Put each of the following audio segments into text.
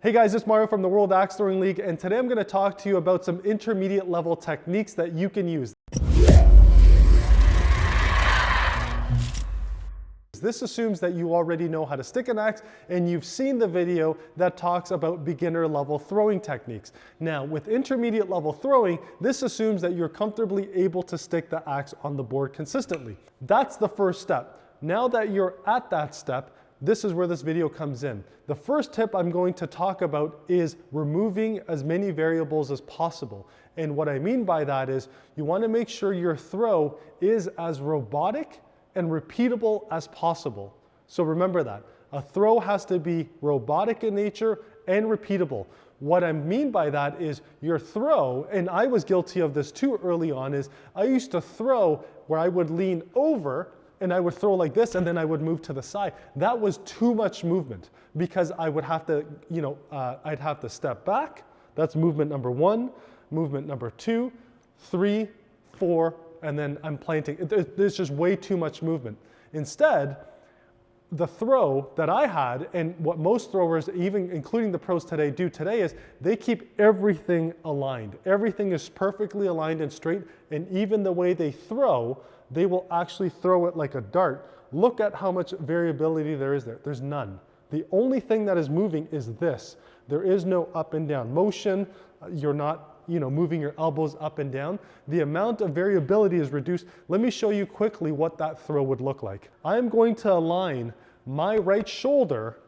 Hey guys, it's Mario from the World Axe Throwing League, and today I'm going to talk to you about some intermediate level techniques that you can use. This assumes that you already know how to stick an axe and you've seen the video that talks about beginner level throwing techniques. Now, with intermediate level throwing, this assumes that you're comfortably able to stick the axe on the board consistently. That's the first step. Now that you're at that step, this is where this video comes in. The first tip I'm going to talk about is removing as many variables as possible. And what I mean by that is you want to make sure your throw is as robotic and repeatable as possible. So remember that. A throw has to be robotic in nature and repeatable. What I mean by that is your throw, and I was guilty of this too early on, is I used to throw where I would lean over and I would throw like this and then I would move to the side. That was too much movement because I would have to, I'd have to step back. That's movement number one, movement number 2, 3, 4, and then I'm planting. There's just way too much movement. Instead, the throw that I had, and what most throwers, even including the pros today, do today is they keep everything aligned. Everything is perfectly aligned and straight, and even the way they throw, they will actually throw it like a dart. Look at how much variability there is there. There's none. The only thing that is moving is this. There is no up and down motion. You're not moving your elbows up and down. The amount of variability is reduced. Let me show you quickly what that throw would look like. I'm going to align my right shoulder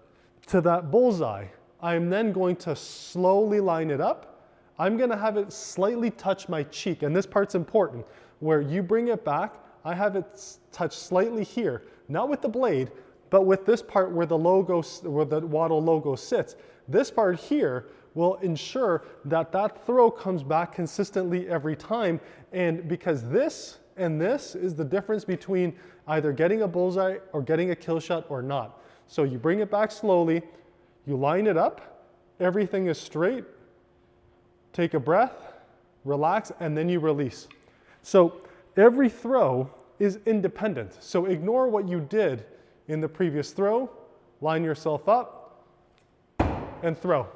to that bullseye. I'm then going to slowly line it up. I'm going to have it slightly touch my cheek, and this part's important. Where you bring it back, I have it touch slightly here, not with the blade, but with this part where the logo, where the Wattle logo sits. This part here will ensure that that throw comes back consistently every time. And because this and this is the difference between either getting a bullseye or getting a kill shot or not. So you bring it back slowly, you line it up, everything is straight, take a breath, relax, and then you release. So every throw is independent. So ignore what you did in the previous throw, line yourself up, and throw.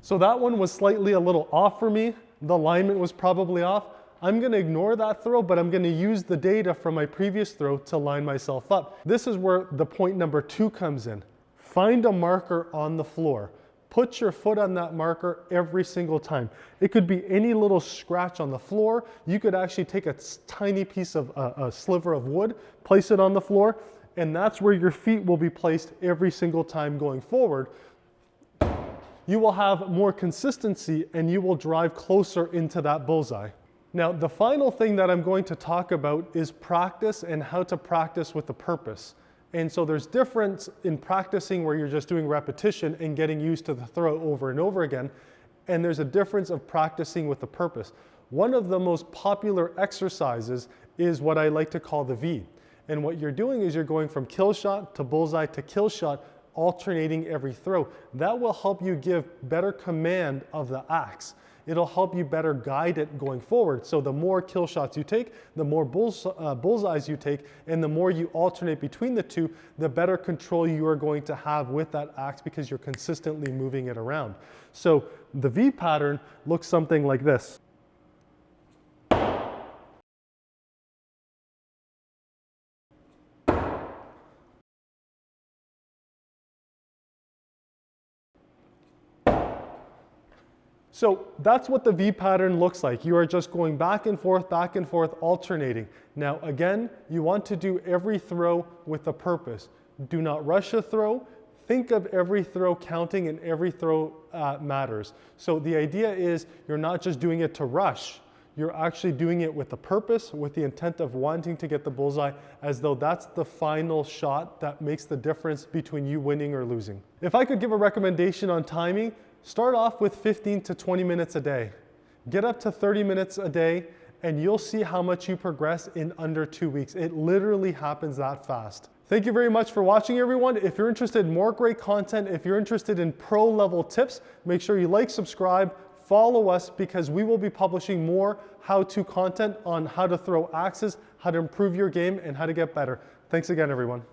So that one was slightly a little off for me. The alignment was probably off. I'm gonna ignore that throw, but I'm gonna use the data from my previous throw to line myself up. This is where the point number 2 comes in. Find a marker on the floor. Put your foot on that marker every single time. It could be any little scratch on the floor. You could actually take a tiny piece of a sliver of wood, place it on the floor, and that's where your feet will be placed every single time going forward. You will have more consistency and you will drive closer into that bullseye. Now, the final thing that I'm going to talk about is practice and how to practice with a purpose. And so there's difference in practicing where you're just doing repetition and getting used to the throw over and over again. And there's a difference of practicing with a purpose. One of the most popular exercises is what I like to call the V. And what you're doing is you're going from kill shot to bullseye to kill shot, alternating every throw. That will help you give better command of the axe. It'll help you better guide it going forward. So the more kill shots you take, the more bullseyes you take, and the more you alternate between the two, the better control you are going to have with that axe because you're consistently moving it around. So the V pattern looks something like this. So that's what the V pattern looks like. You are just going back and forth, alternating. Now again, you want to do every throw with a purpose. Do not rush a throw. Think of every throw counting and every throw matters. So the idea is you're not just doing it to rush. You're actually doing it with a purpose, with the intent of wanting to get the bullseye, as though that's the final shot that makes the difference between you winning or losing. If I could give a recommendation on timing, start off with 15 to 20 minutes a day. Get up to 30 minutes a day and you'll see how much you progress in under 2 weeks. It literally happens that fast. Thank you very much for watching, everyone. If you're interested in more great content, if you're interested in pro level tips, make sure you like, subscribe, follow us, because we will be publishing more how-to content on how to throw axes, how to improve your game, and how to get better. Thanks again, everyone.